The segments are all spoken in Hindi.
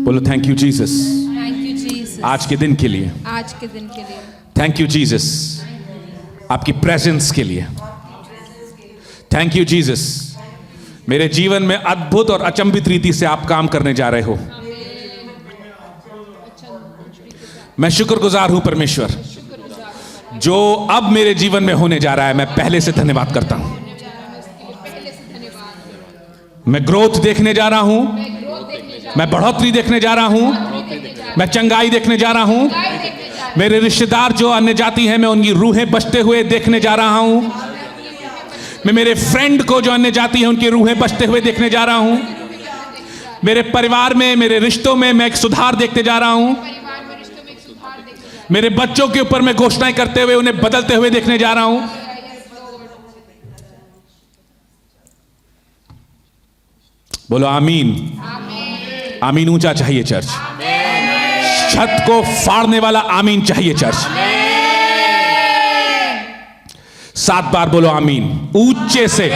बोलो thank you Jesus thank you Jesus आज के दिन के लिए। आज के दिन के लिए। थैंक यू जीसस आपकी प्रेजेंस के लिए। थैंक यू जीसस मेरे जीवन में अद्भुत और अचंभित रीति से आप काम करने जा रहे हो। मैं शुक्रगुजार हूं परमेश्वर, जो अब मेरे जीवन में होने जा रहा है मैं पहले से धन्यवाद करता हूं। मैं ग्रोथ देखने जा रहा हूं, मैं बढ़ोतरी देखने जा रहा हूं, मैं चंगाई देखने जा रहा हूं। मेरे रिश्तेदार जो अन्य जाति हैं मैं उनकी रूहें बचते हुए देखने जा रहा हूं। मैं मेरे फ्रेंड को जो अन्य जाति है उनकी रूहें बचते हुए देखने जा रहा हूं। मेरे परिवार में, मेरे रिश्तों में मैं एक सुधार देखते जा रहा हूं। मेरे बच्चों के ऊपर मैं घोषणाएं करते हुए उन्हें बदलते हुए देखने जा रहा हूं। बोलो आमीन। आमीन ऊंचा चाहिए चर्च, छत को फाड़ने वाला आमीन चाहिए चर्च। 7 बार बोलो आमीन ऊंचे से।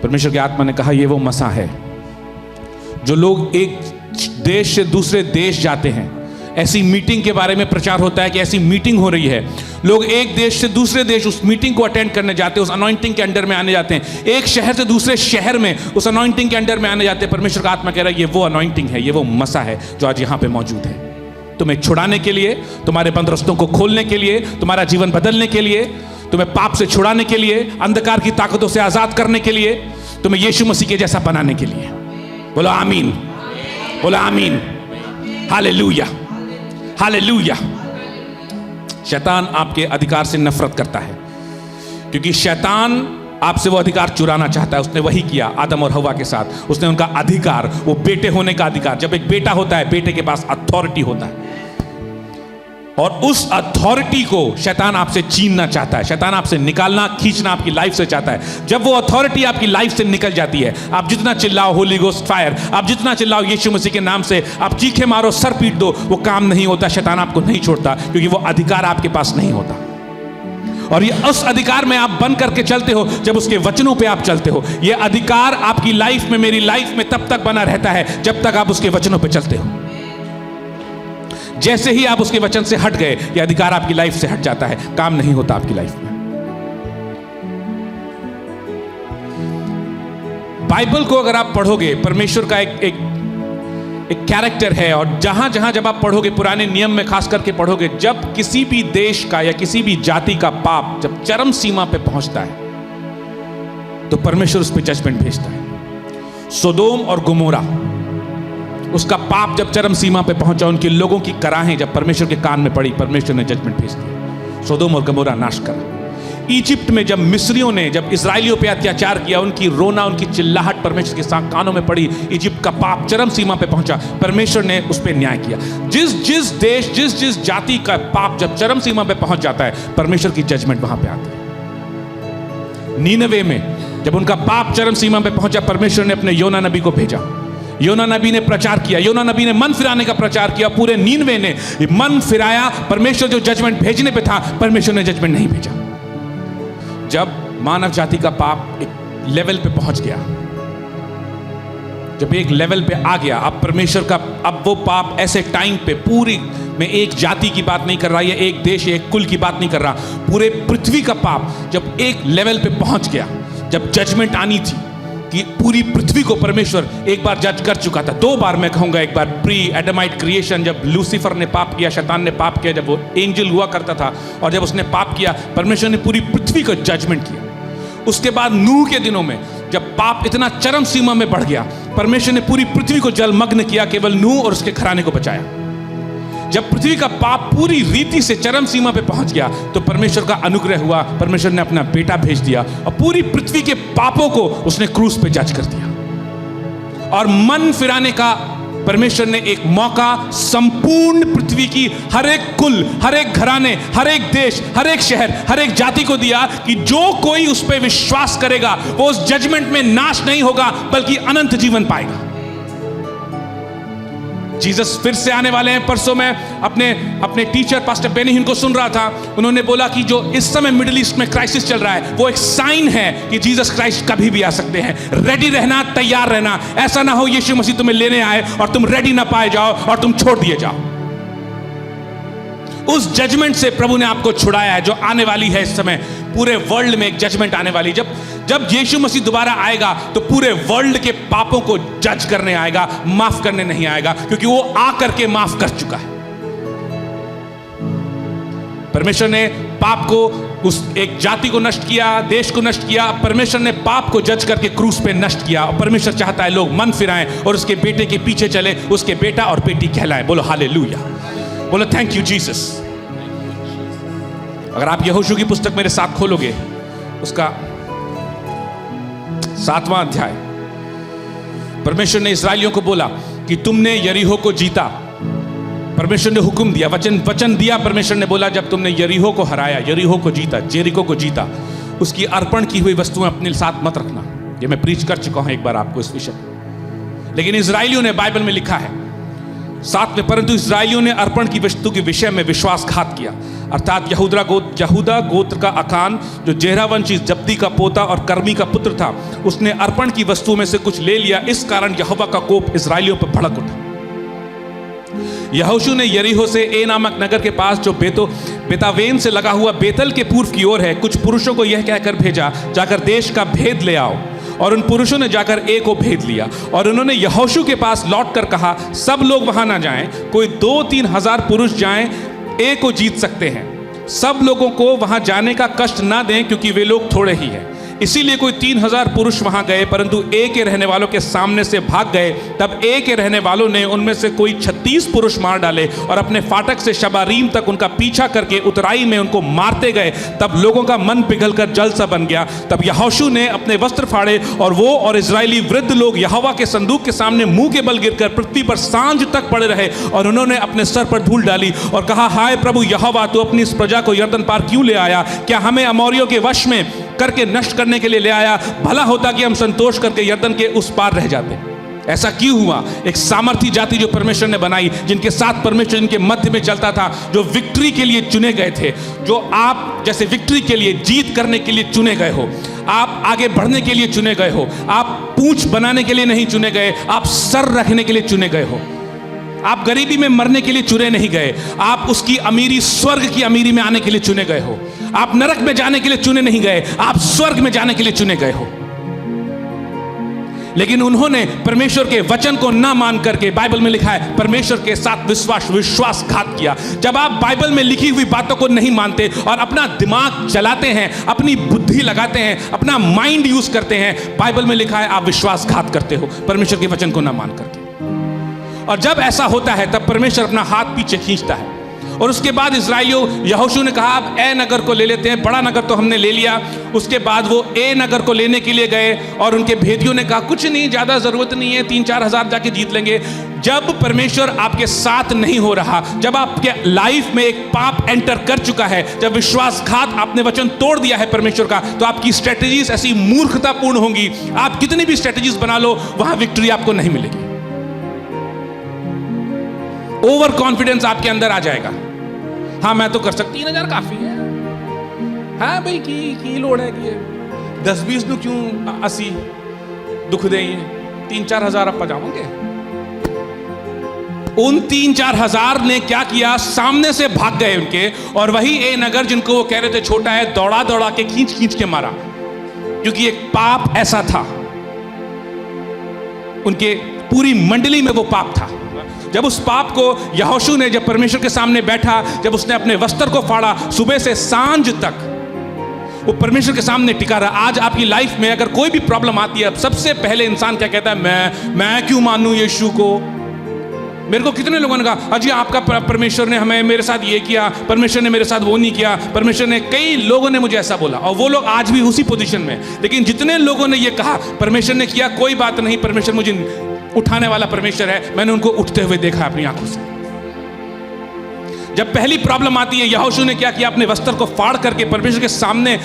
परमेश्वर की आत्मा ने कहा यह वो मसा है जो लोग एक देश से दूसरे देश जाते हैं। ऐसी मीटिंग के बारे में प्रचार होता है कि ऐसी मीटिंग हो रही है, लोग एक देश से दूसरे देश उस मीटिंग को अटेंड करने जाते हैं, उस अनॉइंटिंग के अंडर में आने जाते हैं। एक शहर से दूसरे शहर में उस अनॉइंटिंग के अंडर में आने जाते हैं। परमेश्वर का आत्मा कह रहा है ये वो अनॉइंटिंग है, ये वो मसा है जो आज यहां पे मौजूद है। तुम्हें छुड़ाने के लिए, तुम्हारे बंद रस्तों को खोलने के लिए, तुम्हारा जीवन बदलने के लिए, तुम्हें पाप से छुड़ाने के लिए, अंधकार की ताकतों से आजाद करने के लिए, तुम्हें यीशु मसीह के जैसा बनाने के लिए। बोलो आमीन, बोलो आमीन। Hallelujah, hallelujah. शैतान आपके अधिकार से नफरत करता है क्योंकि शैतान आपसे वो अधिकार चुराना चाहता है। उसने वही किया आदम और हवा के साथ। उसने उनका अधिकार, वो बेटे होने का अधिकार, जब एक बेटा होता है बेटे के पास अथॉरिटी होता है और उस अथॉरिटी को शैतान आपसे छीनना चाहता है। शैतान आपसे निकालना, खींचना आपकी लाइफ से चाहता है। जब वो अथॉरिटी आपकी लाइफ से निकल जाती है, आप जितना चिल्लाओ होली गोस्ट फायर, आप जितना चिल्लाओ यीशु मसीह के नाम से, आप चीखे मारो, सर पीट दो, वो काम नहीं होता। शैतान आपको नहीं छोड़ता क्योंकि वो अधिकार आपके पास नहीं होता। और ये उस अधिकार में आप बन करके चलते हो जब उसके वचनों पे आप चलते हो। ये अधिकार आपकी लाइफ में, मेरी लाइफ में तब तक बना रहता है जब तक आप उसके वचनों पे चलते हो। जैसे ही आप उसके वचन से हट गए, ये अधिकार आपकी लाइफ से हट जाता है, काम नहीं होता आपकी लाइफ में। बाइबल को अगर आप पढ़ोगे, परमेश्वर का एक कैरेक्टर है। और जहां जहां जब आप पढ़ोगे, पुराने नियम में खास करके पढ़ोगे, जब किसी भी देश का या किसी भी जाति का पाप जब चरम सीमा पे पहुंचता है तो परमेश्वर उस पर जजमेंट भेजता है। सोदोम और गोमोरा, उसका पाप जब चरम सीमा पे पहुंचा, उनके लोगों की कराहें जब परमेश्वर के कान में पड़ी, परमेश्वर ने जजमेंट भेज दिया, सोदोम और गमोरा नाश करा। इजिप्ट में जब मिस्रियों ने, जब इजराइलियों पे अत्याचार किया, उनकी रोना, उनकी चिल्लाहट परमेश्वर के साथ कानों में पड़ी, इजिप्ट का पाप चरम सीमा पे पहुंचा, परमेश्वर ने उस पर न्याय किया। जिस देश, जिस जाति का पाप जब चरम सीमा पे पहुंच जाता है, परमेश्वर की जजमेंट वहां पे आती है। नीनवे में जब उनका पाप चरम सीमा पे पहुंचा, परमेश्वर ने अपने योना नबी को भेजा। योना नबी ने प्रचार किया, योना नबी ने मन फिराने का प्रचार किया, पूरे नीनवे ने मन फिराया। परमेश्वर जो जजमेंट भेजने पे था, परमेश्वर ने जजमेंट नहीं भेजा। जब मानव जाति का पाप एक लेवल पे पहुंच गया, जब एक लेवल पे आ गया, अब परमेश्वर का, अब वो पाप ऐसे टाइम पे, पूरी में एक जाति की बात नहीं कर रहा, ये एक देश, एक कुल की बात नहीं कर रहा, पूरे पृथ्वी का पाप जब एक लेवल पे पहुंच गया, जब जजमेंट आनी थी कि पूरी पृथ्वी को परमेश्वर एक बार जज कर चुका था। 2 बार मैं कहूंगा, एक बार प्री एडमाइट क्रिएशन, जब लूसीफर ने पाप किया, शैतान ने पाप किया, जब वो एंजल हुआ करता था, और जब उसने पाप किया, परमेश्वर ने पूरी पृथ्वी को जजमेंट किया। उसके बाद नूह के दिनों में जब पाप इतना चरम सीमा में बढ़ गया, परमेश्वर ने पूरी पृथ्वी को जलमग्न किया, केवल नूह और उसके घराने को बचाया। जब पृथ्वी का पाप पूरी रीति से चरम सीमा पे पहुंच गया, तो परमेश्वर का अनुग्रह हुआ, परमेश्वर ने अपना बेटा भेज दिया और पूरी पृथ्वी के पापों को उसने क्रूस पे जज कर दिया। और मन फिराने का परमेश्वर ने एक मौका संपूर्ण पृथ्वी की हर एक कुल, हर एक घराने, हर एक देश, हर एक शहर, हर एक जाति को दिया कि जो कोई उस पर विश्वास करेगा वो उस जजमेंट में नाश नहीं होगा बल्कि अनंत जीवन पाएगा। जीसस फिर से आने वाले हैं। परसों मैं अपने टीचर पास्टर बेनी हिन को सुन रहा था, उन्होंने बोला कि जो इस समय मिडिल ईस्ट में क्राइसिस चल रहा है वो एक साइन है कि जीसस क्राइस्ट कभी भी आ सकते हैं। रेडी रहना, तैयार रहना। ऐसा ना हो यीशु मसीह तुम्हें लेने आए और तुम रेडी ना पाए जाओ और तुम छोड़ दिए जाओ। उस जजमेंट से प्रभु ने आपको छुड़ाया है जो आने वाली है। इस समय पूरे वर्ल्ड में एक जजमेंट आने वाली। जब यीशु मसीह दोबारा आएगा तो पूरे वर्ल्ड के पापों को जज करने आएगा, माफ करने नहीं आएगा, क्योंकि वो आकर के माफ कर चुका है। परमेश्वर ने पाप को, उस एक जाति को नष्ट किया, देश को नष्ट किया। परमेश्वर ने पाप को जज करके क्रूस पे नष्ट किया। और परमेश्वर चाहता है लोग मन फिराएं और उसके बेटे के पीछे चले, उसके बेटा और बेटी कहलाएं। बोलो हालेलुया, बोलो थैंक यू जीसस। अगर आप यहोशू की पुस्तक मेरे साथ खोलोगे, उसका 7वां अध्याय, परमेश्वर ने इस्राएलियों को बोला कि तुमने यरीहो को जीता। परमेश्वर ने हुक्म दिया, वचन दिया। परमेश्वर ने बोला जब तुमने यरीहो को हराया, यरीहो को जीता, जेरिको को जीता, उसकी अर्पण की हुई वस्तुएं अपने साथ मत रखना। ये मैं प्रीच कर चुका हूं एक बार आपको इस विषय में। लेकिन इस्राएलियों ने, बाइबल में लिखा है 7 में, परंतु इस्राएलियों ने अर्पण की वस्तु के विषय में विश्वासघात किया। अर्थात यहूदा गोत्र का अकान, जो जेरह वंशी जब्दी का पोता और कर्मी का पुत्र था, उसने अर्पण की वस्तु में से कुछ ले लिया। इस कारण यहोवा का कोप इस्राएलियों पर भड़क उठा। यहोशू ने यरीहो से ए नामक नगर के पास, जो बेतावेन से लगा हुआ बेतल के पूर्व की ओर है, कुछ पुरुषों को यह कहकर भेजा, जाकर देश का भेद ले आओ। और उन पुरुषों ने जाकर ए को भेद लिया। और उन्होंने यहोशू के पास लौटकर कहा, सब लोग वहां ना जाएं, कोई 2-3 हजार पुरुष जाएं, ए को जीत सकते हैं। सब लोगों को वहां जाने का कष्ट ना दें, क्योंकि वे लोग थोड़े ही हैं। इसीलिए कोई 3000 पुरुष वहां गए, परंतु ए के रहने वालों के सामने से भाग गए। तब ए के रहने वालों ने उनमें से कोई 36 पुरुष मार डाले और अपने फाटक से शबारीम तक उनका पीछा करके उतराई में उनको मारते गए। तब लोगों का मन पिघलकर जल सा बन गया। तब यहोशू ने अपने वस्त्र फाड़े और वो और इजरायली वृद्ध लोग यहोवा के संदूक के सामने मुंह के बल गिरकर पृथ्वी पर सांझ तक पड़े रहे। और उन्होंने अपने सर पर धूल डाली और कहा, हाय प्रभु यहोवा, तू अपनी इस प्रजा को यरदन पार क्यों ले आया? क्या हमें अमोरियों के वश में करके नष्ट करने के लिए ले आया? भला होता कि हम संतोष करके यरदन के उस पार रह जाते। ऐसा क्यों हुआ? एक सामर्थी जाति जो परमेश्वर ने बनाई, जिनके साथ परमेश्वर इनके मध्य में चलता था, जो विक्ट्री के लिए चुने गए थे। जो आप जैसे विक्ट्री के लिए, जीत करने के लिए चुने गए हो, आप आगे बढ़ने के लिए चुने गए हो। आप पूंछ बनाने के लिए नहीं चुने गए, आप सर रखने के लिए चुने गए हो। आप गरीबी में मरने के लिए चुने नहीं गए, आप उसकी अमीरी, स्वर्ग की अमीरी में आने के लिए चुने गए हो। आप नरक में जाने के लिए चुने नहीं गए, आप स्वर्ग में जाने के लिए चुने गए हो। लेकिन उन्होंने परमेश्वर के वचन को ना मान करके, बाइबल में लिखा है, परमेश्वर के साथ विश्वासघात किया। जब आप बाइबल में लिखी हुई बातों को नहीं मानते और अपना दिमाग चलाते हैं, अपनी बुद्धि लगाते हैं, अपना माइंड यूज करते हैं, बाइबल में लिखा है आप विश्वासघात करते हो परमेश्वर के वचन को ना मान करके। और जब ऐसा होता है तब परमेश्वर अपना हाथ पीछे खींचता है। और उसके बाद इस्राएलियों, यहोशू ने कहा अब ए नगर को ले लेते हैं, बड़ा नगर तो हमने ले लिया। उसके बाद वो ए नगर को लेने के लिए गए और उनके भेदियों ने कहा कुछ नहीं, ज्यादा जरूरत नहीं है, 3-4 हजार जाके जीत लेंगे। जब परमेश्वर आपके साथ नहीं हो रहा, जब आपके लाइफ में एक पाप एंटर कर चुका है, जब विश्वासघात, आपने वचन तोड़ दिया है परमेश्वर का, तो आपकी स्ट्रेटेजीज ऐसी मूर्खतापूर्ण होंगी। आप कितनी भी स्ट्रेटेजीज बना लो, वहां विक्ट्री आपको नहीं मिलेगी। ओवर कॉन्फिडेंस आपके अंदर आ जाएगा। हाँ मैं तो कर सकती, 3000 काफी है। हाँ भाई की लोड़ है कि 10-20 नु क्यों 80 दुख दे, 3-4 हजार आप पजाओगे। उन 3-4 हजार ने क्या किया? सामने से भाग गए उनके, और वही ए नगर जिनको वो कह रहे थे छोटा है, दौड़ा दौड़ा के खींच के मारा, क्योंकि एक पाप ऐसा था, उनके पूरी मंडली में वो पाप था। जब उस पाप को यहोशू ने, जब परमेश्वर के सामने बैठा, जब उसने अपने वस्त्र को फाड़ा, सुबह से सांझ तक वो परमेश्वर के सामने टिका रहा। आज आपकी लाइफ में अगर कोई भी प्रॉब्लम आती है, सबसे पहले इंसान क्या कहता है? मैं क्यों मानूं यीशु को? मेरे को कितने लोगों ने कहा अजी आपका परमेश्वर ने हमें, मेरे साथ ये किया, परमेश्वर ने मेरे साथ वो नहीं किया, परमेश्वर ने, कई लोगों ने मुझे ऐसा बोला, और वो लोग आज भी उसी पोजीशन में। लेकिन जितने लोगों ने ये कहा परमेश्वर ने किया, कोई बात नहीं, परमेश्वर मुझे उठाने वाला परमेश्वर है, मैंने उनको उठते हुए देखा अपनी आंखों से। जब पहली प्रॉब्लम आती है, यहोशू ने क्या किया? अपने वस्त्र को फाड़ करके परमेश्वर के सामने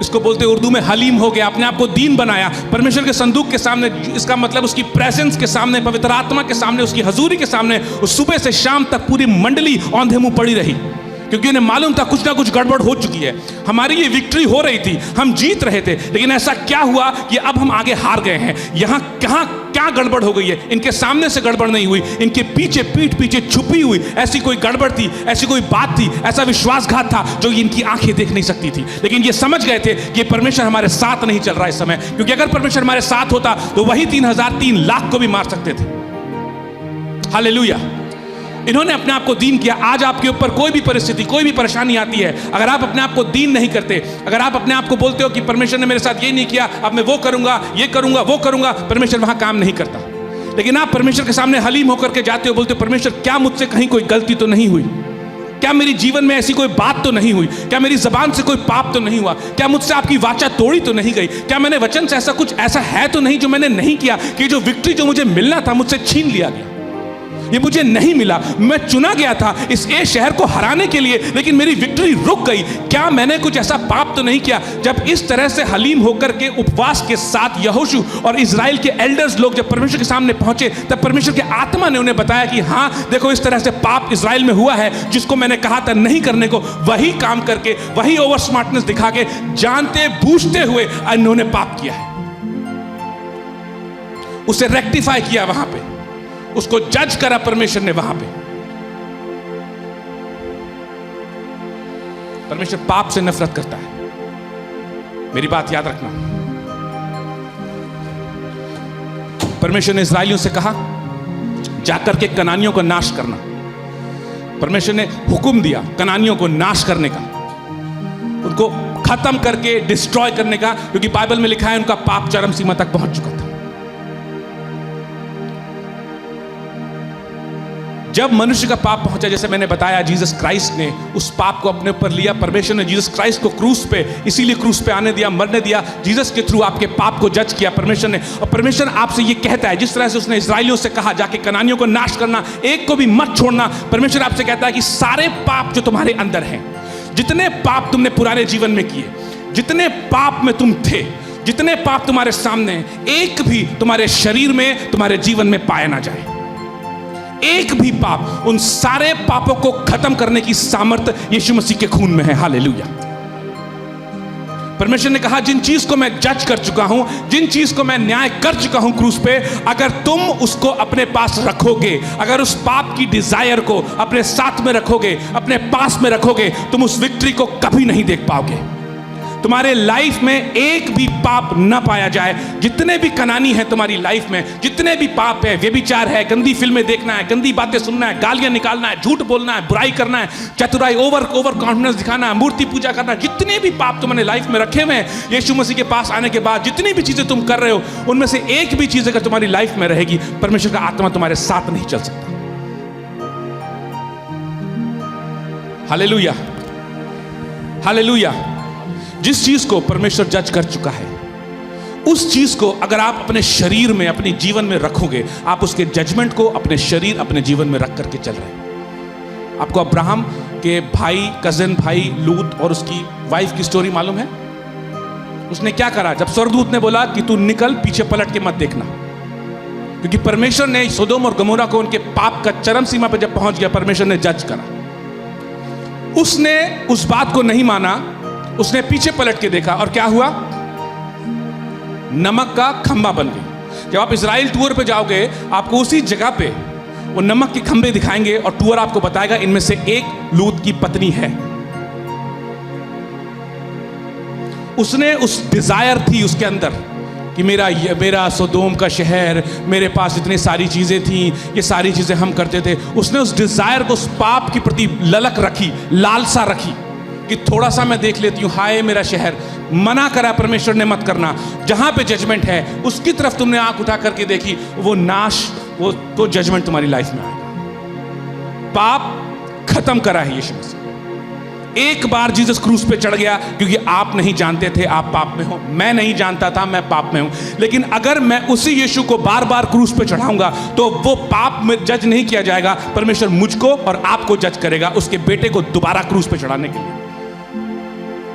इसको बोलते उर्दू में हलीम हो गया, अपने आप को दीन बनाया। परमेश्वर के संदूक के सामने, इसका मतलब उसकी प्रेजेंस के सामने, पवित्र आत्मा के सामने, उसकी हजूरी के सामने सुबह से शाम तक पूरी मंडली औंधे मुंह पड़ी रही, क्योंकि उन्हें मालूम था कुछ ना कुछ गड़बड़ हो चुकी है। हमारी ये विक्ट्री हो रही थी, हम जीत रहे थे, लेकिन ऐसा क्या हुआ कि अब हम आगे हार गए हैं। यहाँ कहाँ क्या गड़बड़ हो गई है? इनके सामने से गड़बड़ नहीं हुई, इनके पीछे, पीठ पीछे छुपी हुई ऐसी कोई गड़बड़ थी, ऐसी कोई बात थी, ऐसा विश्वासघात था जो इनकी आंखें देख नहीं सकती थी। लेकिन ये समझ गए थे कि परमेश्वर हमारे साथ नहीं चल रहा इस समय, क्योंकि अगर परमेश्वर हमारे साथ होता तो वही 3 लाख को भी मार सकते थे। हालेलुया। इन्होंने अपने आप को दीन किया। आज आपके ऊपर कोई भी परिस्थिति, कोई भी परेशानी आती है, अगर आप अपने आप को दीन नहीं करते, अगर आप अपने आप को बोलते हो कि परमेश्वर ने मेरे साथ ये नहीं किया, अब मैं वो करूंगा, ये करूंगा, वो करूंगा, परमेश्वर वहां काम नहीं करता। लेकिन आप परमेश्वर के सामने हलीम होकर के जाते हो, बोलते हो परमेश्वर क्या मुझसे कहीं कोई गलती तो नहीं हुई? क्या मेरी जीवन में ऐसी कोई बात तो नहीं हुई? क्या मेरी जबान से कोई पाप तो नहीं हुआ? क्या मुझसे आपकी वाचा तोड़ी तो नहीं गई? क्या मैंने वचन से ऐसा है तो नहीं जो मैंने नहीं किया, कि जो विक्ट्री जो मुझे मिलना था मुझसे छीन लिया गया, ये मुझे नहीं मिला। मैं चुना गया था इस ए शहर को हराने के लिए, लेकिन मेरी विक्ट्री रुक गई। क्या मैंने कुछ ऐसा पाप तो नहीं किया? जब इस तरह से हलीम होकर के उपवास के साथ यहोशू और इजराइल के एल्डर्स लोग जब परमेश्वर के सामने पहुंचे, तब परमेश्वर के आत्मा ने उन्हें बताया कि हाँ देखो, इस तरह से पाप इजराइल में हुआ है, जिसको मैंने कहा था नहीं करने को, वही काम करके, वही ओवर स्मार्टनेस दिखा के, जानते बूझते हुए इन्होंने पाप किया है। उसे रेक्टिफाई किया, वहां पे उसको जज करा परमेश्वर ने। वहां पे परमेश्वर पाप से नफरत करता है, मेरी बात याद रखना। परमेश्वर ने इस्राएलियों से कहा जाकर के कनानियों को नाश करना। परमेश्वर ने हुक्म दिया कनानियों को नाश करने का, उनको खत्म करके डिस्ट्रॉय करने का, क्योंकि बाइबल में लिखा है उनका पाप चरम सीमा तक पहुंच चुका था। जब मनुष्य का पाप पहुंचा, जैसे मैंने बताया, जीसस क्राइस्ट ने उस पाप को अपने ऊपर लिया। परमेश्वर ने जीसस क्राइस्ट को क्रूस पे, इसीलिए क्रूस पे आने दिया, मरने दिया। जीसस के थ्रू आपके पाप को जज किया परमेश्वर ने। और परमेश्वर आपसे ये कहता है, जिस तरह से उसने इस्राएलियों से कहा जाके कनानियों को नाश करना, एक को भी मत छोड़ना, परमेश्वर आपसे कहता है कि सारे पाप जो तुम्हारे अंदर हैं, जितने पाप तुमने पुराने जीवन में किए, जितने पाप में तुम थे, जितने पाप तुम्हारे सामने, एक भी तुम्हारे शरीर में, तुम्हारे जीवन में पाया ना जाए। एक भी पाप, उन सारे पापों को खत्म करने की सामर्थ्य यीशु मसीह के खून में है। हालेलुया। परमेश्वर ने कहा जिन चीज को मैं जज कर चुका हूं, जिन चीज को मैं न्याय कर चुका हूं क्रूस पे, अगर तुम उसको अपने पास रखोगे, अगर उस पाप की डिजायर को अपने साथ में रखोगे, अपने पास में रखोगे, तुम उस विक्ट्री को कभी नहीं देख पाओगे। तुम्हारे लाइफ में एक भी पाप ना पाया जाए। जितने भी कनानी है तुम्हारी लाइफ में, जितने भी पाप है, व्यभिचार है, गंदी फिल्में देखना है, गंदी बातें सुनना है, गालियां निकालना है, झूठ बोलना है, बुराई करना है, चतुराई, ओवर कॉन्फिडेंस दिखाना है, मूर्ति पूजा करना, जितने भी पाप तुम्हारे लाइफ में रखे हुए हैं, यीशु मसीह के पास आने के बाद जितनी भी चीजें तुम कर रहे हो, उनमें से एक भी चीज अगर तुम्हारी लाइफ में रहेगी, परमेश्वर का आत्मा तुम्हारे साथ नहीं चल सकता। Hallelujah, hallelujah. जिस चीज को परमेश्वर जज कर चुका है, उस चीज को अगर आप अपने शरीर में, अपने जीवन में रखोगे, आप उसके जजमेंट को अपने शरीर, अपने जीवन में रख करके चल रहे हैं। आपको अब्राहम के भाई, कजिन भाई लूत और उसकी वाइफ की स्टोरी मालूम है? उसने क्या करा जब स्वर्गदूत ने बोला कि तू निकल, पीछे पलट के मत देखना, क्योंकि परमेश्वर ने सोदोम और गमोरा को उनके पाप का चरम सीमा पर जब पहुंच गया, परमेश्वर ने जज करा। उसने उस बात को नहीं माना, उसने पीछे पलट के देखा और क्या हुआ? नमक का खंबा बन गई। जब आप इजराइल टूर पे जाओगे, आपको उसी जगह पे वो नमक के खंबे दिखाएंगे और टूर आपको बताएगा इनमें से एक लूत की पत्नी है। उसने उस डिजायर थी उसके अंदर कि मेरा सोदोम का शहर, मेरे पास इतनी सारी चीजें थी, ये सारी चीजें हम करते थे। उसने उस डिजायर को, उस पाप के प्रति ललक रखी, लालसा रखी कि थोड़ा सा मैं देख लेती हूँ, हाय मेरा शहर। मना करा परमेश्वर ने, मत करना। जहां पे जजमेंट है उसकी तरफ तुमने आंख उठा करके देखी, वो नाश, वो तो जजमेंट तुम्हारी लाइफ में आएगा। पाप खत्म करा है यीशु मसीह। एक बार जीसस क्रूस पे चढ़ गया, क्योंकि आप नहीं जानते थे आप पाप में हो, मैं नहीं जानता था मैं पाप में हूं। लेकिन अगर मैं उसी यीशु को बार बार क्रूस पे चढ़ाऊंगा, तो वो पाप में जज नहीं किया जाएगा। परमेश्वर मुझको और आपको जज करेगा, उसके बेटे को दोबारा क्रूस पे चढ़ाने के लिए।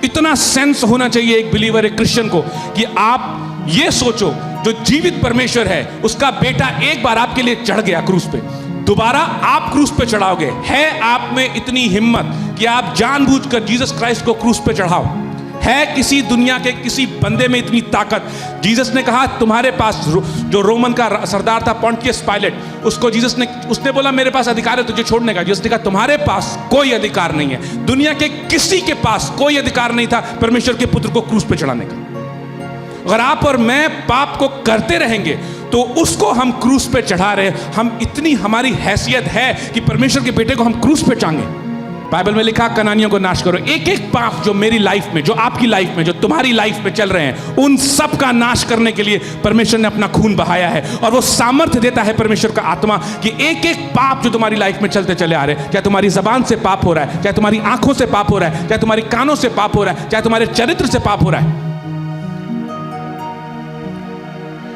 इतना सेंस होना चाहिए एक बिलीवर, एक क्रिश्चियन को, कि आप ये सोचो जो जीवित परमेश्वर है उसका बेटा एक बार आपके लिए चढ़ गया क्रूस पे, दोबारा आप क्रूस पे चढ़ाओगे। है आप में इतनी हिम्मत कि आप जानबूझकर जीसस क्राइस्ट को क्रूस पे चढ़ाओ? है किसी दुनिया के किसी बंदे में इतनी ताकत? जीसस ने कहा तुम्हारे पास, जो रोमन का सरदार था पोंटियस पायलट, उसको जीसस ने, उसने बोला मेरे पास अधिकार है तुझे छोड़ने का। जीसस ने कहा तुम्हारे पास कोई अधिकार नहीं है, दुनिया के किसी के पास कोई अधिकार नहीं था परमेश्वर के पुत्र को क्रूस पे चढ़ाने का। अगर आप और मैं पाप को करते रहेंगे तो उसको हम क्रूस पे चढ़ा रहे हैं। हम इतनी, हमारी हैसियत है कि परमेश्वर के बेटे को हम क्रूस पे चाहेंगे। बाइबल में लिखा कनानियों को नाश करो। एक एक पाप जो मेरी लाइफ में, जो आपकी लाइफ में, जो तुम्हारी लाइफ में चल रहे हैं, उन सब का नाश करने के लिए परमेश्वर ने अपना खून बहाया है। और वो सामर्थ्य देता है परमेश्वर का आत्मा कि एक एक पाप जो तुम्हारी लाइफ में चलते चले आ रहे हैं, चाहे तुम्हारी जबान से पाप हो रहा है, चाहे तुम्हारी आंखों से पाप हो रहा है, चाहे तुम्हारी कानों से पाप हो रहा है, चाहे तुम्हारे चरित्र से पाप हो रहा है,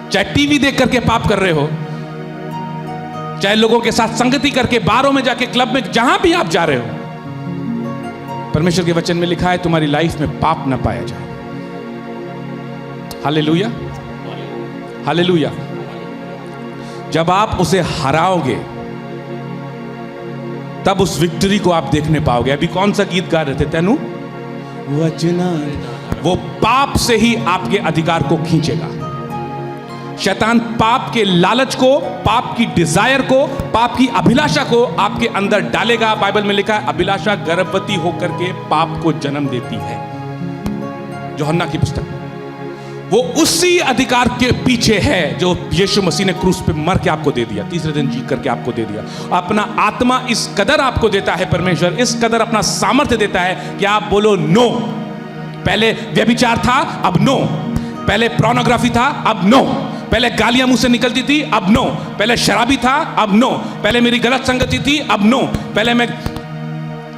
चाहे टीवी देख करके पाप कर रहे हो, चाहे लोगों के साथ संगति करके, बारों में जाके, क्लब में, जहां भी आप जा रहे हो, परमेश्वर के वचन में लिखा है तुम्हारी लाइफ में पाप ना पाया जाए। Hallelujah, hallelujah. जब आप उसे हराओगे तब उस विक्ट्री को आप देखने पाओगे। अभी कौन सा गीत गा रहे थे? तेनु वचना। वो पाप से ही आपके अधिकार को खींचेगा। शैतान पाप के लालच को, पाप की डिजायर को, पाप की अभिलाषा को आपके अंदर डालेगा। बाइबल में लिखा है अभिलाषा गर्भवती होकर के पाप को जन्म देती है, यूहन्ना की पुस्तक। वो उसी अधिकार के पीछे है जो यीशु मसीह ने क्रूस पे मर के आपको दे दिया, तीसरे दिन जी करके आपको दे दिया। अपना आत्मा इस कदर आपको देता है परमेश्वर, इस कदर अपना सामर्थ्य देता है कि आप बोलो नो। पहले व्यभिचार था, अब नो। पहले पोर्नोग्राफी था, अब नो। पहले गालियां मुंह से निकलती थी, अब नो। पहले शराबी था, अब नो। पहले मेरी गलत संगति थी, अब नो। पहले मैं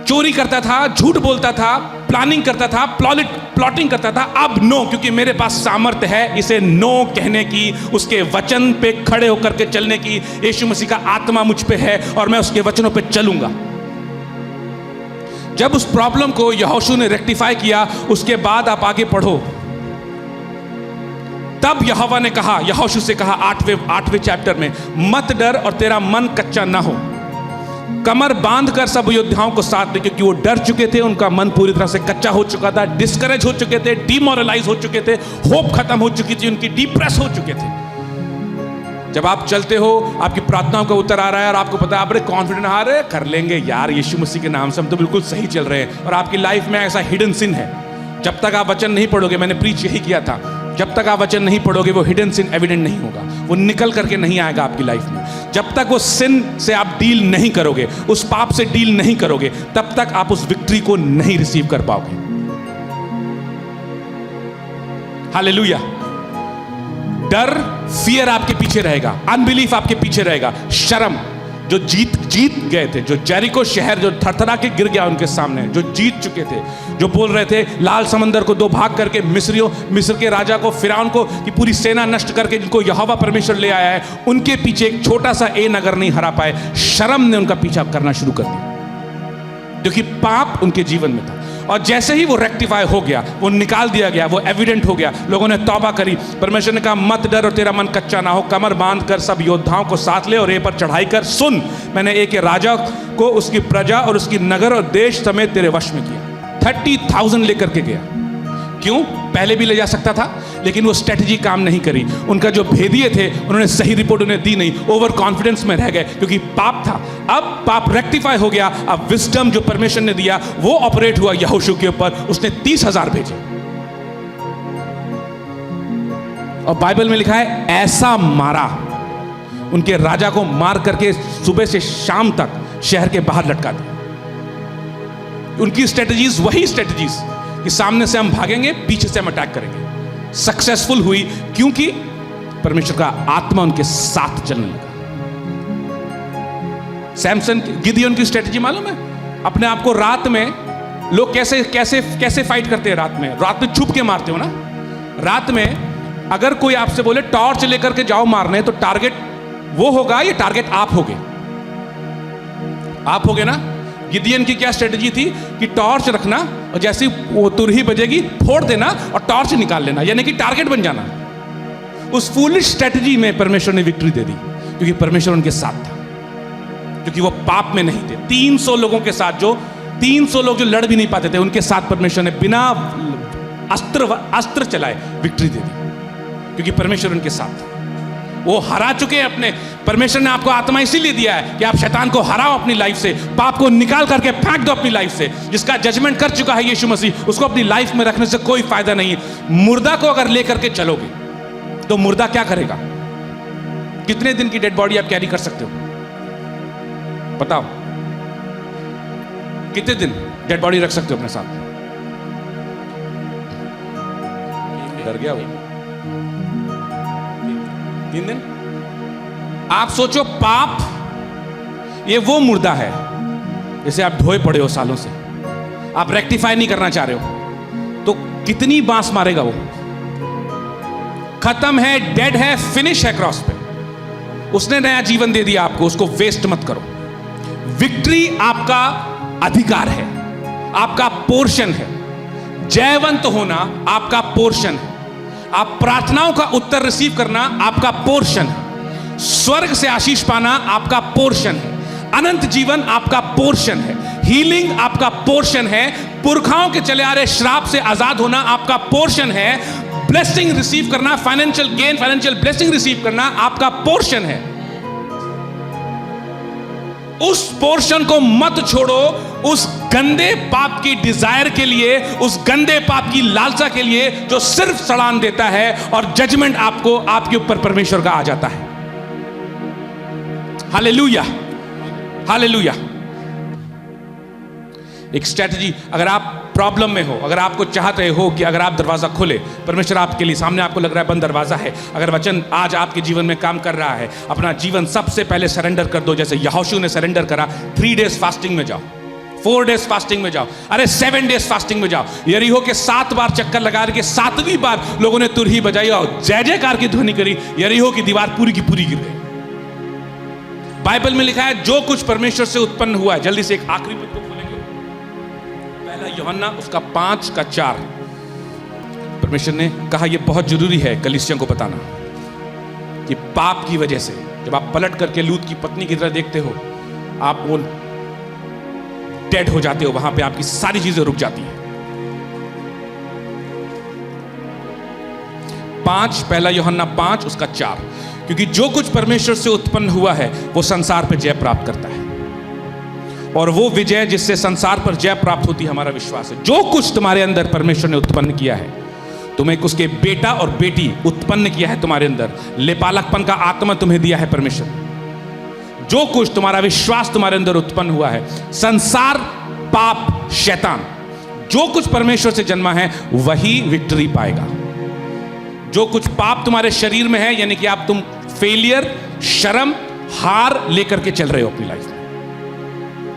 चोरी करता था, झूठ बोलता था, प्लानिंग करता था, प्लॉटिंग करता था, अब नो, क्योंकि मेरे पास सामर्थ्य है इसे नो कहने की, उसके वचन पे खड़े होकर के चलने की। यीशु मसीह का आत्मा मुझ पे है और मैं उसके वचनों पे चलूंगा। जब उस प्रॉब्लम को यहोशू ने रेक्टिफाई किया, उसके बाद आप आगे पढ़ो, तब यहोवा ने कहा, यहोशू से कहा 8वें चैप्टर में, मत डर और तेरा मन कच्चा ना हो, कमर बांध कर सब योद्धाओं को साथ ले, क्योंकि वो डर चुके थे, उनका मन पूरी तरह से कच्चा हो चुका था, डिस्करेज हो चुके थे, डिमोरलाइज हो चुके थे, होप खत्म हो चुकी थी उनकी, डिप्रेस हो चुके थे। जब आप चलते हो, आपकी प्रार्थनाओं का उत्तर आ रहा है और आपको पता है, आप बड़े कॉन्फिडेंट आ रहे हैं, कर लेंगे यार यीशु मसीह के नाम से, हम तो बिल्कुल सही चल रहे हैं, और आपकी लाइफ में ऐसा हिडन सिन है। जब तक आप वचन नहीं पढ़ोगे, मैंने प्रीच यही किया था, जब तक आप वचन नहीं पढ़ोगे वो हिडन सिन एविडेंट नहीं होगा, वो निकल करके नहीं आएगा आपकी लाइफ में। जब तक वो सिन से आप डील नहीं करोगे, उस पाप से डील नहीं करोगे, तब तक आप उस विक्ट्री को नहीं रिसीव कर पाओगे। हालेलुया। डर, फियर आपके पीछे रहेगा, अनबिलीफ आपके पीछे रहेगा, शर्म, जो जीत गए थे, जो जेरिको शहर जो थरथरा के गिर गया उनके सामने, जो जीत चुके थे, जो बोल रहे थे लाल समंदर को दो भाग करके मिस्र के राजा को, फिरौन को की पूरी सेना नष्ट करके जिनको यहोवा परमेश्वर ले आया है, उनके पीछे एक छोटा सा ए नगर नहीं हरा पाए। शर्म ने उनका पीछा करना शुरू कर दिया, क्योंकि पाप उनके जीवन में था। और जैसे ही वो रेक्टिफाई हो गया, वो निकाल दिया गया, वो एविडेंट हो गया, लोगों ने तौबा करी, परमेश्वर ने कहा मत डर और तेरा मन कच्चा ना हो, कमर बांध कर सब योद्धाओं को साथ ले और ए पर चढ़ाई कर। सुन, मैंने एक राजा को, उसकी प्रजा और उसकी नगर और देश समेत तेरे वश में किया। 30,000 लेकर के गया। क्यों? पहले भी ले जा सकता था, लेकिन वो स्ट्रेटजी काम नहीं करी। उनका जो भेदिए थे, उन्होंने सही रिपोर्ट उन्हें दी नहीं, ओवर कॉन्फिडेंस में रह गए, क्योंकि पाप था। अब पाप रेक्टिफाई हो गया, अब विजडम जो परमेश्वर ने दिया वो ऑपरेट हुआ यहोशू के ऊपर। उसने 30,000 भेजे, और बाइबल में लिखा है ऐसा मारा, उनके राजा को मार करके सुबह से शाम तक शहर के बाहर लटका दिया। उनकी स्ट्रेटजीज वही स्ट्रेटजीज कि सामने से हम भागेंगे, पीछे से हम अटैक करेंगे। सक्सेसफुल हुई क्योंकि परमेश्वर का आत्मा उनके साथ चलने लगा। सैमसन, गिदियोन की स्ट्रेटजी मालूम है? अपने आप को रात में, लोग कैसे कैसे कैसे फाइट करते हैं रात में छुप के मारते हो ना। रात में अगर कोई आपसे बोले टॉर्च लेकर के जाओ मारने, तो टारगेट वो होगा या टारगेट आप होगे? आप होगे ना। गिदियन की क्या स्ट्रेटजी थी कि टॉर्च रखना और जैसे ही वो तुरही बजेगी फोड़ देना और टॉर्च निकाल लेना, यानी कि टारगेट बन जाना। उस फूलिश स्ट्रेटजी में परमेश्वर ने विक्ट्री दे दी, क्योंकि परमेश्वर उनके साथ था, क्योंकि वो पाप में नहीं थे। 300 लोगों के साथ, जो 300 लोग जो लड़ भी नहीं पाते थे, उनके साथ परमेश्वर ने बिना अस्त्र चलाए विक्ट्री दे दी, क्योंकि परमेश्वर उनके साथ था। वो हरा चुके हैं अपने। परमेश्वर ने आपको आत्मा इसीलिए दिया है कि आप शैतान को हराओ अपनी लाइफ से, पाप को निकाल करके फेंक दो अपनी लाइफ से। जिसका जजमेंट कर चुका है यीशु मसीह, उसको अपनी लाइफ में रखने से कोई फायदा नहीं है। मुर्दा को अगर लेकर के चलोगे तो मुर्दा क्या करेगा? कितने दिन की डेड बॉडी आप कैरी कर सकते हो? बताओ, कितने दिन डेड बॉडी रख सकते हो अपने साथ? डर गया वो। 3 दिन। आप सोचो, पाप ये वो मुर्दा है जिसे आप ढोए पड़े हो सालों से, आप रेक्टिफाई नहीं करना चाह रहे हो, तो कितनी बांस मारेगा वो? खत्म है, डेड है, फिनिश है क्रॉस पे। उसने नया जीवन दे दिया आपको, उसको वेस्ट मत करो। विक्ट्री आपका अधिकार है, आपका पोर्शन है। जयवंत होना आपका पोर्शन है। आप प्रार्थनाओं का उत्तर रिसीव करना आपका पोर्शन है। स्वर्ग से आशीष पाना आपका पोर्शन है। अनंत जीवन आपका पोर्शन है। हीलिंग आपका पोर्शन है। पुरखाओं के चले आ रहे श्राप से आजाद होना आपका पोर्शन है। ब्लेसिंग रिसीव करना, financial gain, financial blessing receive करना आपका पोर्शन है। उस पोर्शन को मत छोड़ो उस गंदे पाप की डिजायर के लिए, उस गंदे पाप की लालसा के लिए जो सिर्फ सड़ान देता है और जजमेंट आपको, आपके ऊपर परमेश्वर का आ जाता है। Hallelujah, hallelujah. एक स्ट्रेटजी, अगर आप प्रॉब्लम में हो, अगर आपको चाहते हो कि अगर आप दरवाजा खोले, परमेश्वर आपके लिए सामने, आपको लग रहा है बंद दरवाजा है, अगर वचन आज आपके जीवन में काम कर रहा है, अपना जीवन सबसे पहले सरेंडर कर दो। जैसे यहोशू ने सरेंडर करा। 3 डेज फास्टिंग में जाओ, 4 डेज फास्टिंग में जाओ, अरे 7 डेज फास्टिंग में जाओ। यरीहो के 7 बार चक्कर लगा के 7वीं बार लोगों ने तुरही बजाई और जय जयकार की ध्वनि करी। यरीहो की दीवार पूरी की पूरी गिर गई। बाइबल में लिखा है जो कुछ परमेश्वर से उत्पन्न हुआ है, जल्दी से एक आखिरी बुक को खोलेंगे, पहला यूहन्ना उसका 5:4। परमेश्वर ने कहा यह बहुत जरूरी है कलीसियों को बताना कि पाप की वजह से जब आप पलट करके लूत की पत्नी की तरह देखते हो, आप वो डेड हो जाते हो, वहां पे आपकी सारी चीजें रुक जाती हैं। 5 पहला यूहन्ना 5 उसका 4। क्योंकि जो कुछ परमेश्वर से उत्पन्न हुआ है वो संसार पर जय प्राप्त करता है, और वो विजय जिससे संसार पर जय प्राप्त होती है हमारा विश्वास है। जो कुछ तुम्हारे अंदर परमेश्वर ने उत्पन्न किया है, तुम्हें उसके बेटा और बेटी उत्पन्न किया है तुम्हारे अंदर, लेपालकपन का आत्मा तुम्हें दिया है परमेश्वर ने। जो कुछ तुम्हारा विश्वास तुम्हारे अंदर उत्पन्न हुआ है, संसार, पाप, शैतान, जो कुछ परमेश्वर से जन्मा है वही विक्ट्री पाएगा। जो कुछ पाप तुम्हारे शरीर में है, यानी कि तुम फेलियर, शर्म, हार लेकर के चल रहे हो अपनी लाइफ में,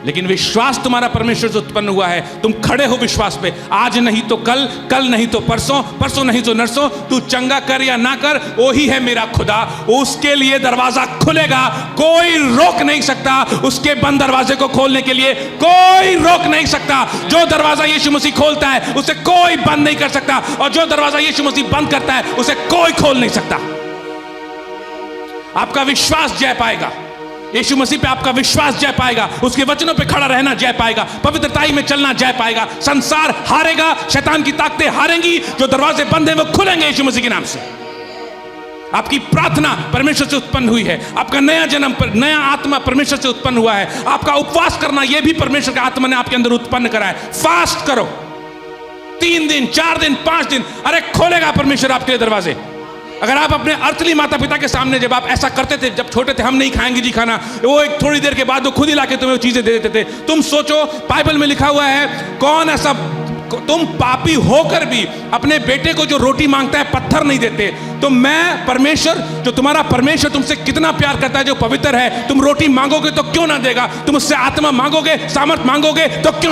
लेकिन विश्वास तुम्हारा परमेश्वर से उत्पन्न हुआ है। तुम खड़े हो विश्वास पे, आज नहीं तो कल, कल नहीं तो परसों, परसों नहीं तो नरसों, तू चंगा कर या ना कर, वही है मेरा खुदा, उसके लिए दरवाजा खुलेगा, कोई रोक नहीं सकता। उसके बंद दरवाजे को खोलने के लिए कोई रोक नहीं सकता। जो दरवाजा यीशु मसीह खोलता है उसे कोई बंद नहीं कर सकता, और जो दरवाजा यीशु मसीह बंद करता है उसे कोई खोल नहीं सकता। आपका विश्वास जय पाएगा, यीशु मसीह पे आपका विश्वास जय पाएगा, उसके वचनों पे खड़ा रहना जय पाएगा, पवित्रताई में चलना जय पाएगा। संसार हारेगा, शैतान की ताकतें हारेंगी, जो दरवाजे बंद हैं वो खुलेंगे यीशु मसीह के नाम से। आपकी प्रार्थना परमेश्वर से उत्पन्न हुई है, आपका नया जन्म, नया आत्मा परमेश्वर से उत्पन्न हुआ है। आपका उपवास करना यह भी परमेश्वर का आत्मा ने आपके अंदर उत्पन्न करा है। फास्ट करो, 3 दिन, 4 दिन, 5 दिन, अरे खोलेगा परमेश्वर आपके लिए दरवाजे। अगर आप अपने अर्थली माता पिता के सामने जब आप ऐसा करते थे, जब छोटे थे, हम नहीं खाएंगे जी खाना, वो एक थोड़ी देर के बाद वो खुद ही लाके तुम्हें वो चीजें दे देते थे। तुम सोचो, बाइबल में लिखा हुआ है, कौन ऐसा, तुम पापी होकर भी अपने बेटे को जो रोटी मांगता है पत्थर नहीं देते, तो मैं परमेश्वर, जो तुम्हारा परमेश्वर तुमसे कितना प्यार करता है, जो पवित्र है, तुम रोटी मांगोगे तो क्यों ना देगा? तुम उससे आत्मा मांगोगे, सामर्थ मांगोगे तो क्यों